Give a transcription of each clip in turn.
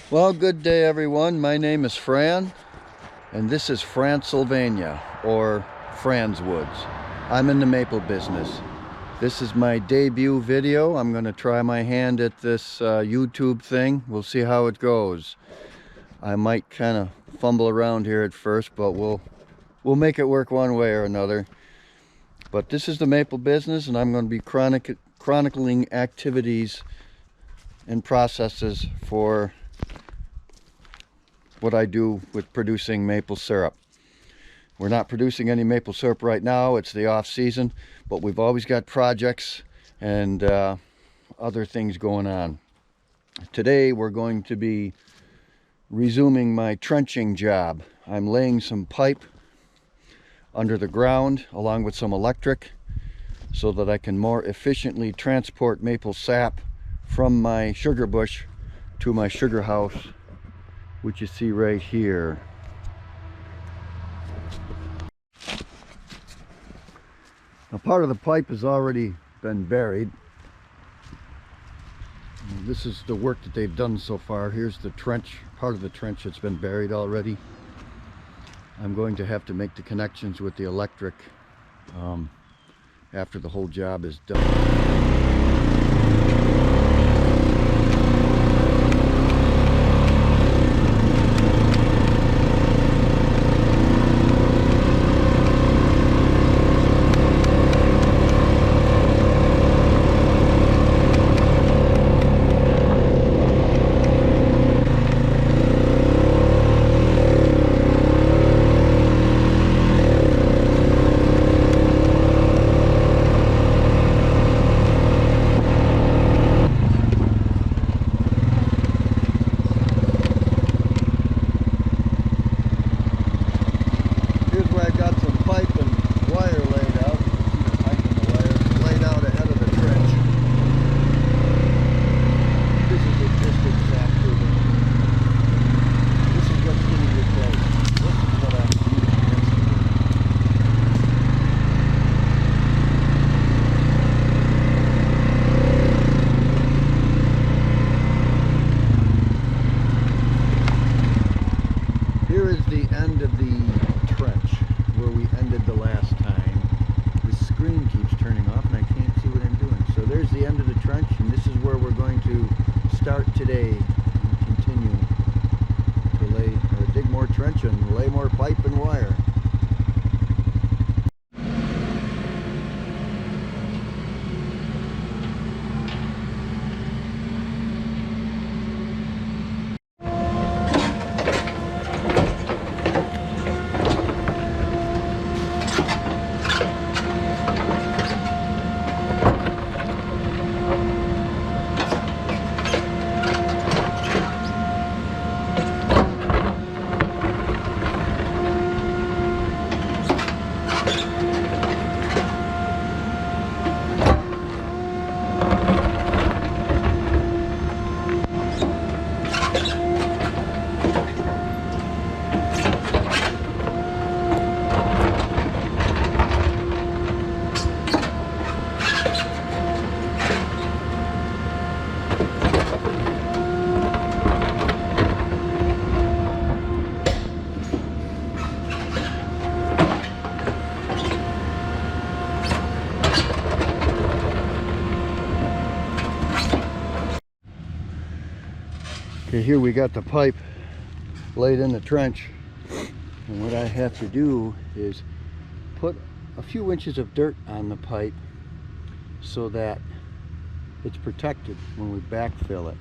Well, good day everyone. My name is Fran, and this is Fransylvania, or Fran's Woods. I'm in the maple business. This is my debut video. I'm going to try my hand at this YouTube thing. We'll see how it goes. I might kind of fumble around here at first, but we'll make it work one way or another. But this is the maple business, and I'm going to be chronicling activities and processes for what I do with producing maple syrup. We're not producing any maple syrup right now. It's the off season, but we've always got projects and other things going on. Today we're going to be resuming my trenching job. I'm laying some pipe under the ground along with some electric so that I can more efficiently transport maple sap from my sugar bush to my sugar house, which you see right here. Now, part of the pipe has already been buried. This is the work that they've done so far. Here's the trench, part of the trench that's been buried already. I'm going to have to make the connections with the electric after the whole job is done. Here is the end of the trench where we ended the last time. The screen keeps turning off and I can't see what I'm doing. So there's the end of the trench, and this is where we're going to start today and continue to dig more trench and lay more pipe and wire. Okay, here we got the pipe laid in the trench, and what I have to do is put a few inches of dirt on the pipe so that it's protected when we backfill it.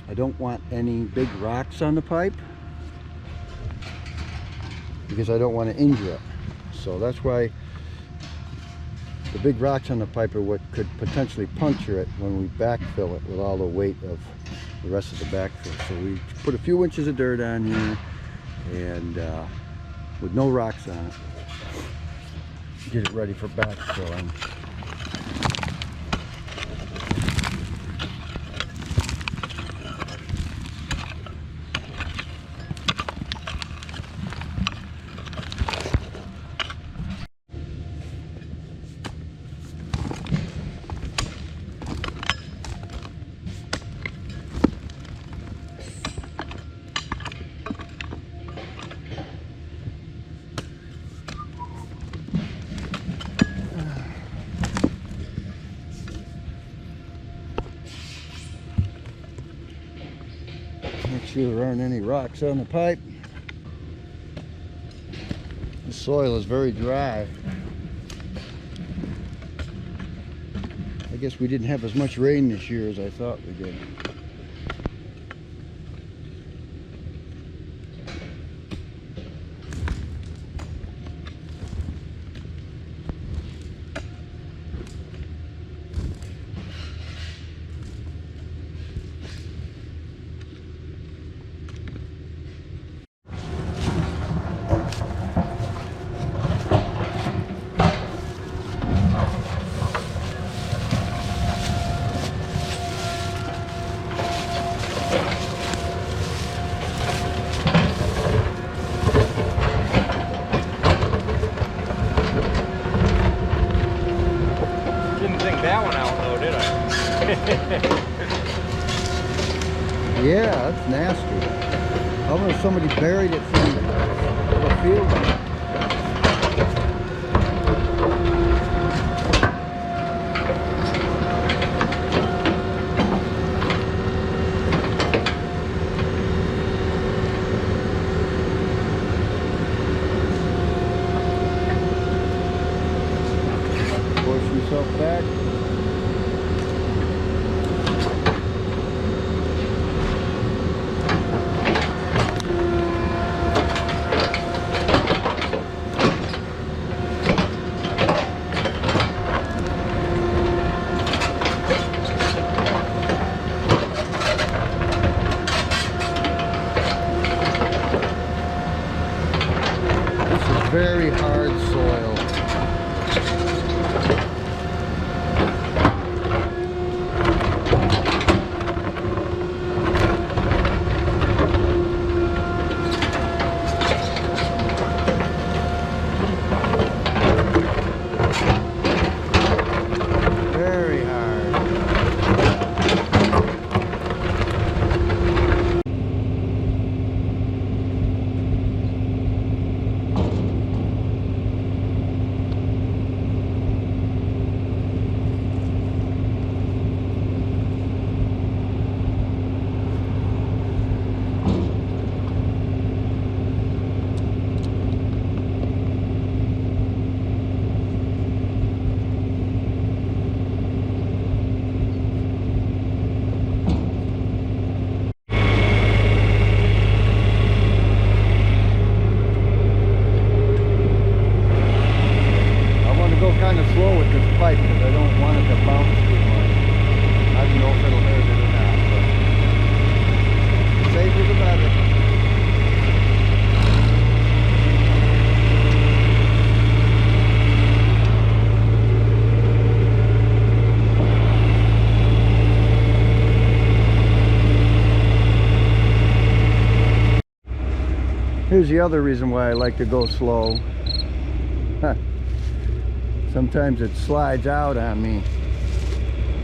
I don't want any big rocks on the pipe because I don't want to injure it. So that's why the big rocks on the pipe are what could potentially puncture it when we backfill it with all the weight of the rest of the backfill. So we put a few inches of dirt on here and with no rocks on it, get it ready for backfilling. sure there aren't any rocks on the pipe. The soil is very dry. I guess we didn't have as much rain this year as I thought we did. That one out though, did I? Yeah, that's nasty. I wonder if somebody buried it from the field. Push yourself back. Very hard soil. Very hard. Kind of slow with this pipe because I don't want it to bounce too much. I don't know if it'll hurt it or not, but the safer the better. Here's the other reason why I like to go slow. Sometimes it slides out on me.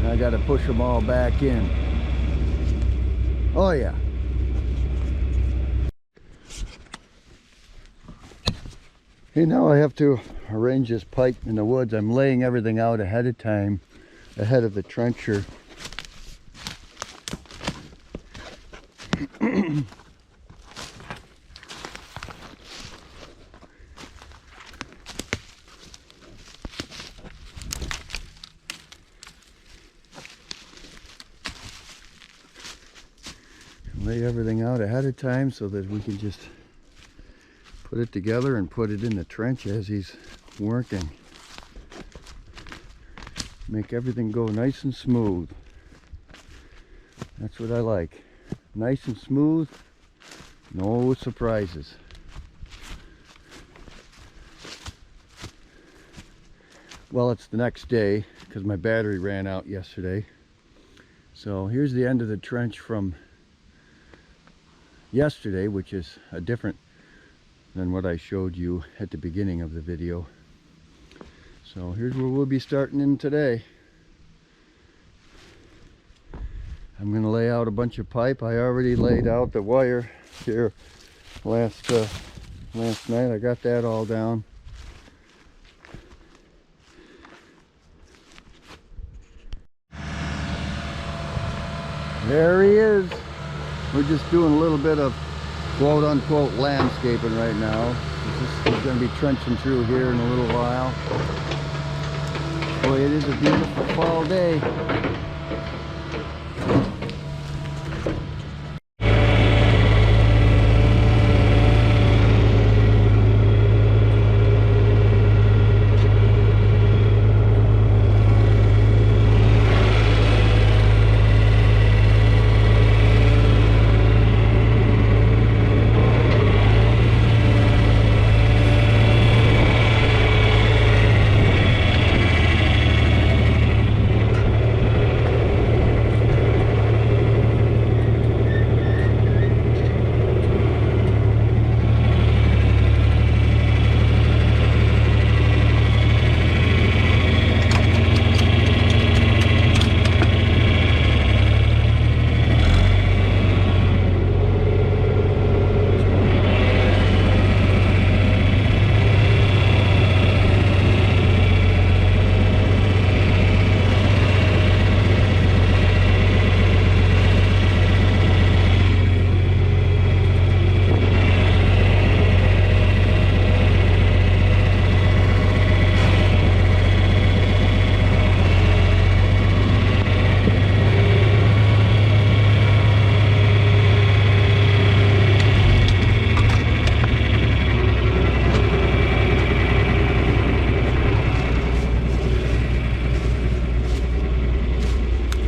I got to push them all back in. Oh yeah. Okay, now I have to arrange this pipe in the woods. I'm laying everything out ahead of time, ahead of the trencher. Lay everything out ahead of time so that we can just put it together and put it in the trench as he's working. Make everything go nice and smooth. That's what I like. Nice and smooth, no surprises. Well, it's the next day because my battery ran out yesterday. So here's the end of the trench from yesterday, which is different than what I showed you at the beginning of the video. So here's where we'll be starting in today. I'm going to lay out a bunch of pipe. I already laid out the wire here last night. I got that all down. There he is. We're just doing a little bit of quote unquote landscaping right now. We're going to be trenching through here in a little while. Boy, it is a beautiful fall day.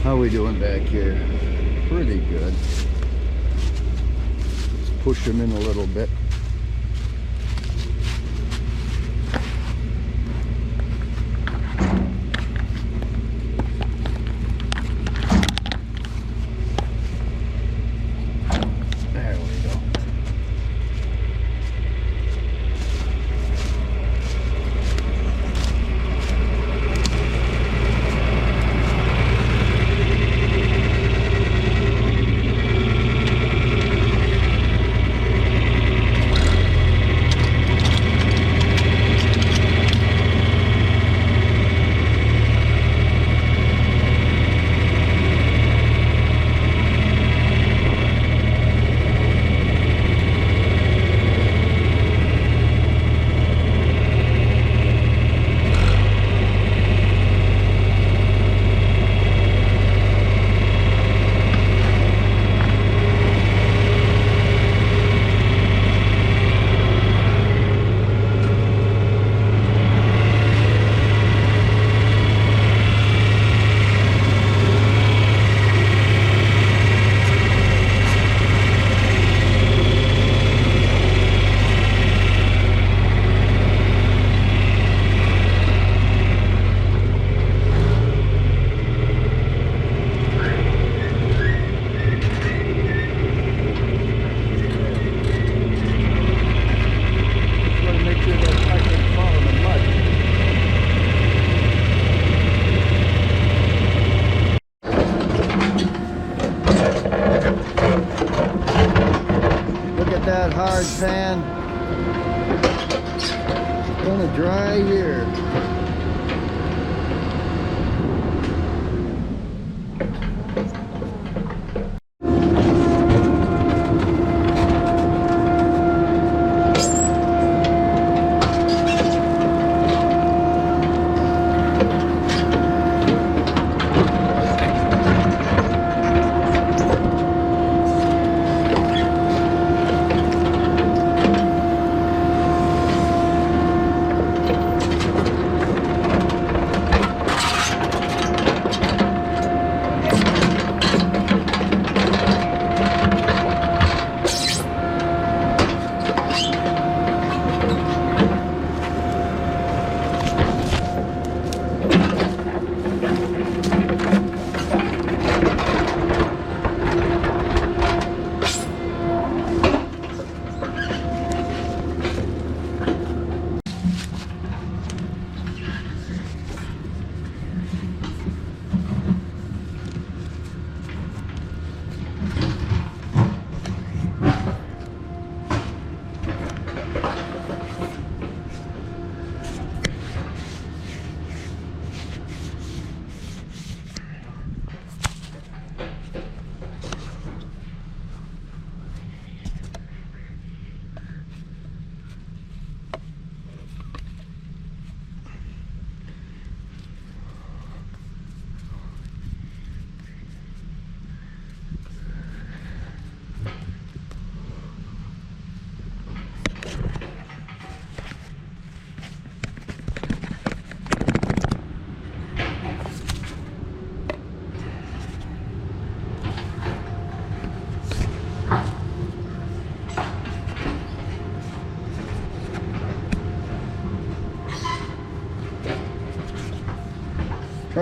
How we doing back here? Pretty good. Let's push them in a little bit. There we go. That hard pan. It's gonna dry here.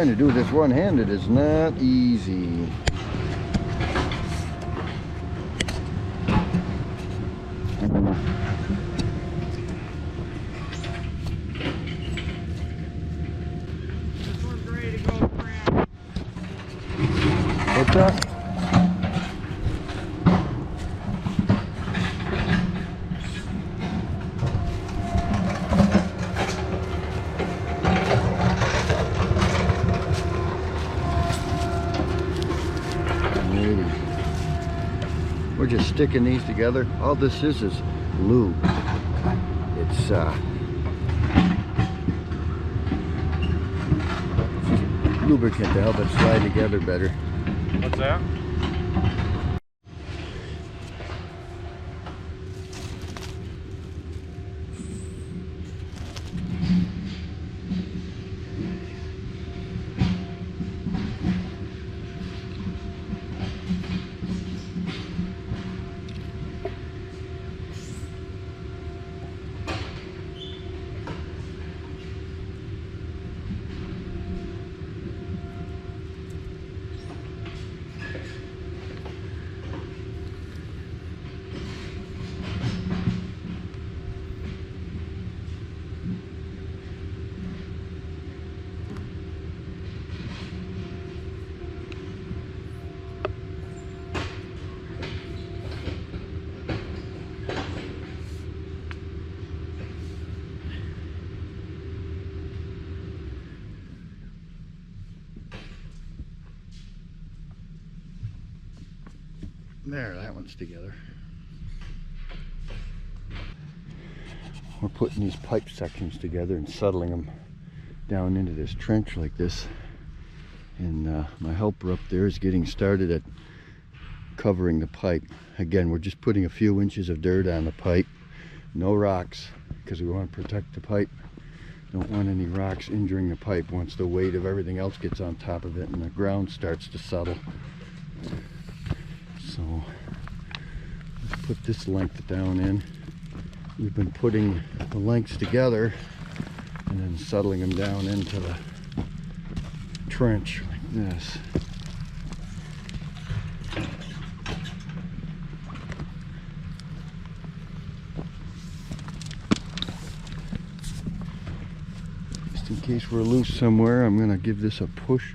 Trying to do this one-handed is not easy. This one's ready to go, Fran. What's that? We're just sticking these together. All this is lube. It's lubricant to help it slide together better. What's that? There, that one's together. We're putting these pipe sections together and settling them down into this trench like this. And my helper up there is getting started at covering the pipe. Again, we're just putting a few inches of dirt on the pipe. No rocks, because we want to protect the pipe. Don't want any rocks injuring the pipe once the weight of everything else gets on top of it and the ground starts to settle. So let's put this length down in. We've been putting the lengths together and then settling them down into the trench like this. Just in case we're loose somewhere, I'm going to give this a push.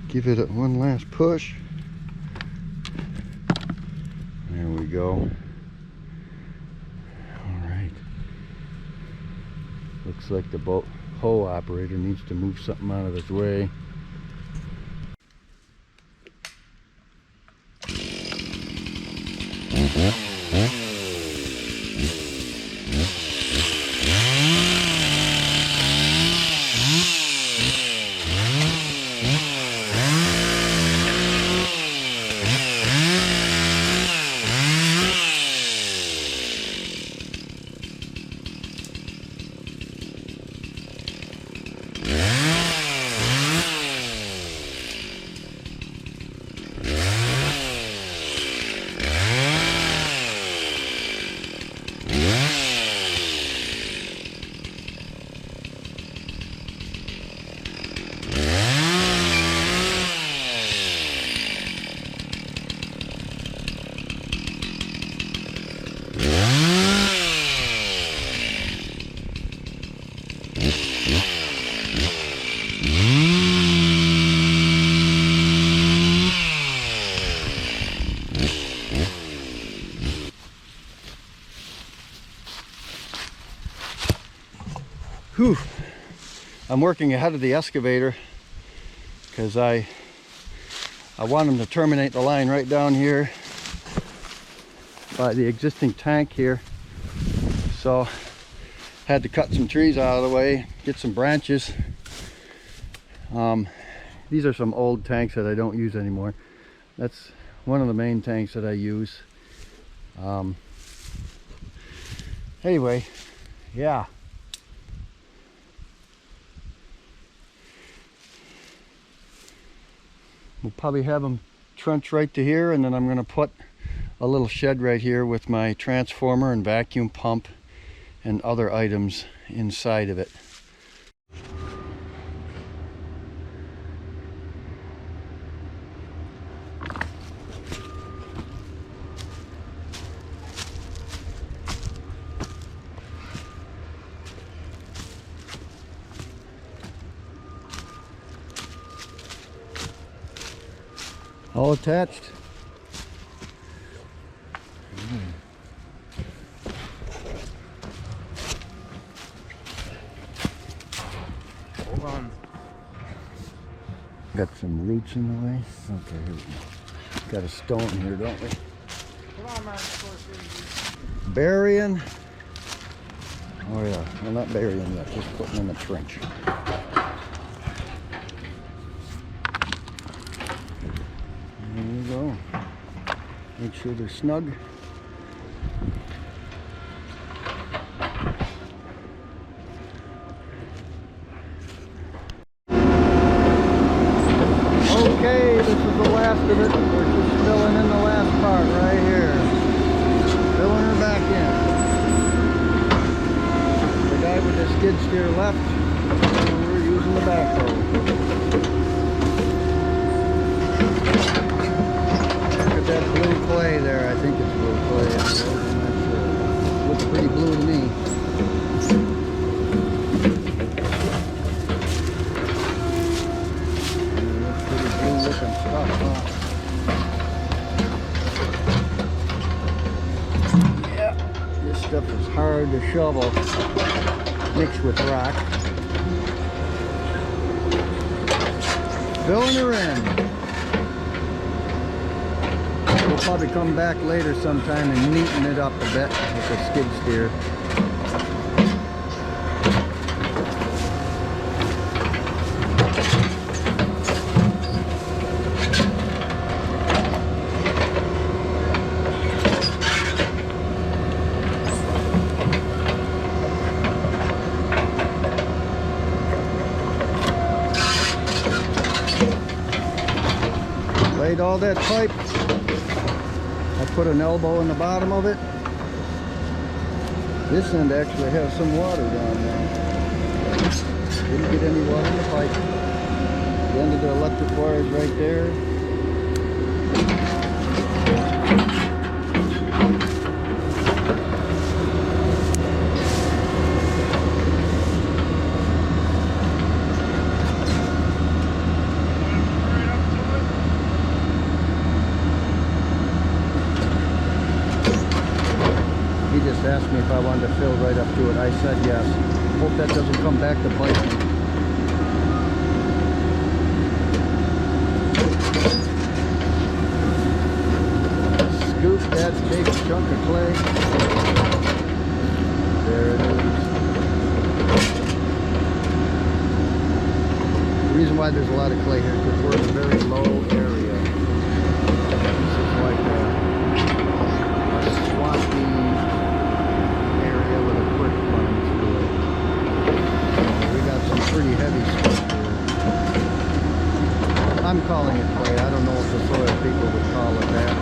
Give it one last push. There we go. All right. Looks like the boat hoe operator needs to move something out of his way. Whew. I'm working ahead of the excavator because I want them to terminate the line right down here by the existing tank here. So had to cut some trees out of the way, get some branches. These are some old tanks that I don't use anymore. That's one of the main tanks that I use. Anyway, yeah. We'll probably have them trench right to here, and then I'm going to put a little shed right here with my transformer and vacuum pump and other items inside of it. All attached. Hold on. Got some roots in the way. Okay, here we go. Got a stone here, don't we? Hold on, man. Burying. Oh yeah, well not burying yet, just putting in a trench. There we go. Make sure they're snug. Okay, this is the last of it. We're just filling in the last part right here. Filling her back in. The guy with the skid steer left, and we're using the backhoe. Look at that blue clay there. I think it's blue clay. I'm not sure. Looks pretty blue to me. Looking stuff, huh? Yeah, this stuff is hard to shovel, mixed with rock. Filling her in. We'll probably come back later sometime and neaten it up a bit with the skid steer. Laid all that pipe. I put an elbow in the bottom of it. This end actually has some water down there. Didn't get any water in the pipe. The end of the electric wire is right there. He just asked me if I wanted to fill right up to it. I said yes. Hope that doesn't come back to bite me. Scoop that big chunk of clay. There it is. The reason why there's a lot of clay here is because we're in a very low area. This is like a swampy area with a creek running through it. So we got some pretty heavy stuff here. I'm calling it clay. I don't know if the soil people would call it that.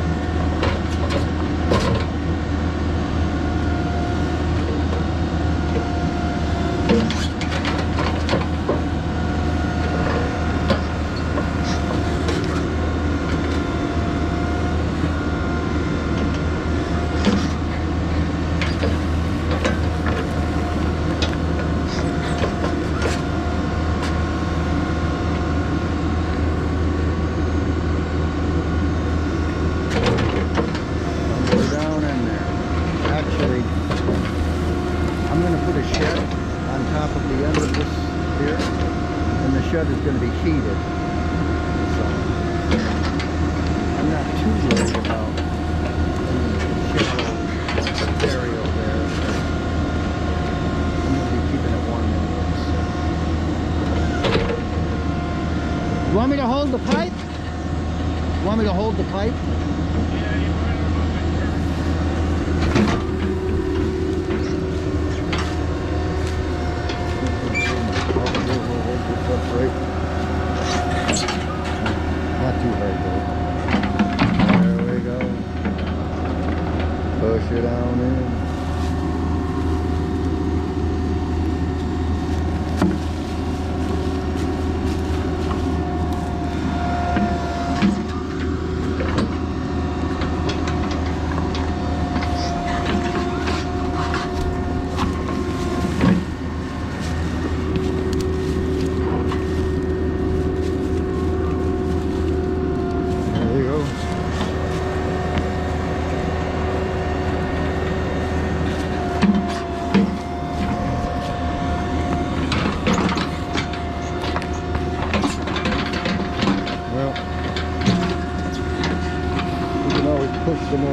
Shed is going to be heated, so I'm not too worried about the shallow area there. I'm going to be keeping it warm anyways. You want me to hold the pipe? You want me to hold the pipe? Yeah, you might have Not too hard though. There we go. Push it on in.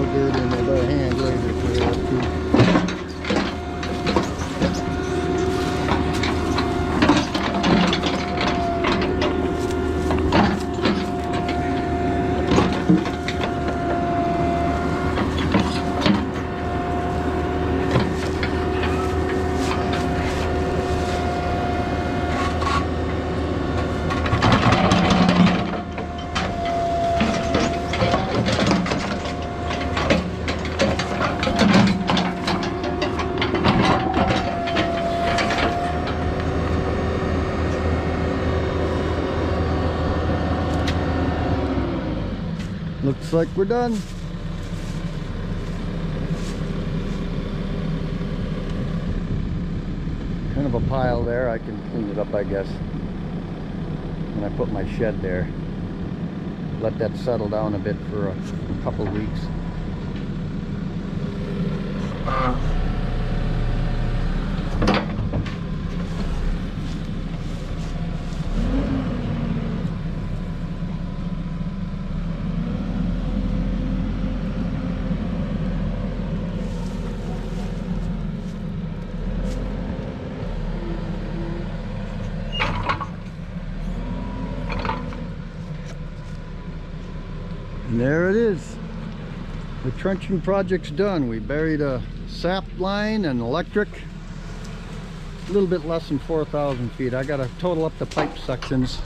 little dirt in there by hand later if we have to. Looks like we're done. Kind of a pile there. I can clean it up, I guess, when I put my shed there. Let that settle down a bit for a couple weeks. And there it is. The trenching project's done. We buried a sap line and electric. A little bit less than 4,000 feet. I gotta total up the pipe sections.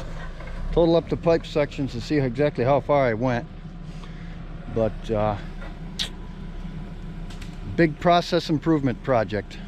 To see exactly how far I went. But big process improvement project.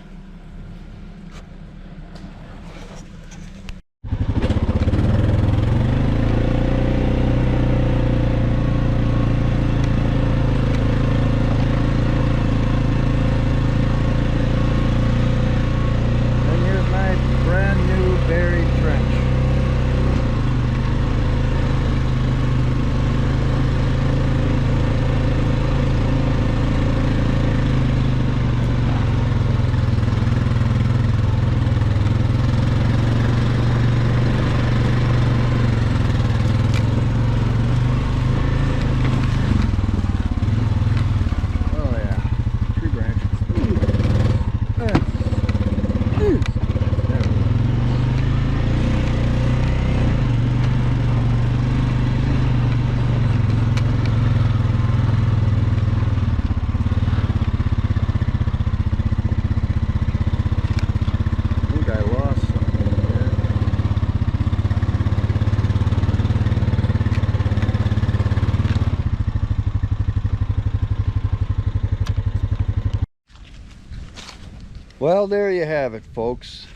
Well, there you have it, folks.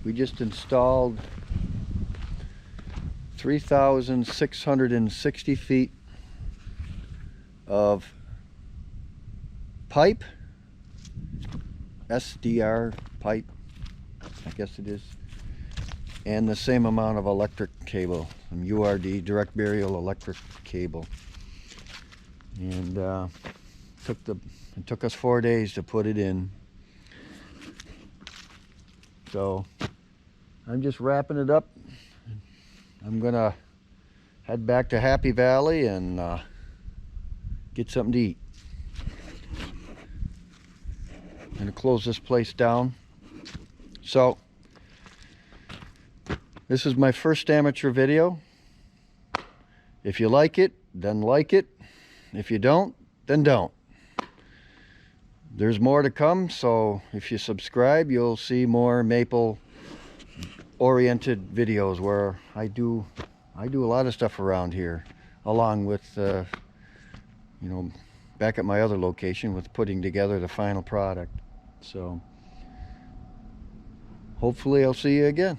We just installed 3,660 feet of pipe, SDR pipe, I guess it is, and the same amount of electric cable, some URD, direct burial electric cable. And it took us 4 days to put it in. So I'm just wrapping it up. I'm gonna head back to Happy Valley and get something to eat. I'm gonna close this place down. So this is my first amateur video. If you like it, then like it. If you don't, then don't. There's more to come, so if you subscribe, you'll see more maple oriented videos where I do a lot of stuff around here, along with you know, back at my other location with putting together the final product. So hopefully I'll see you again.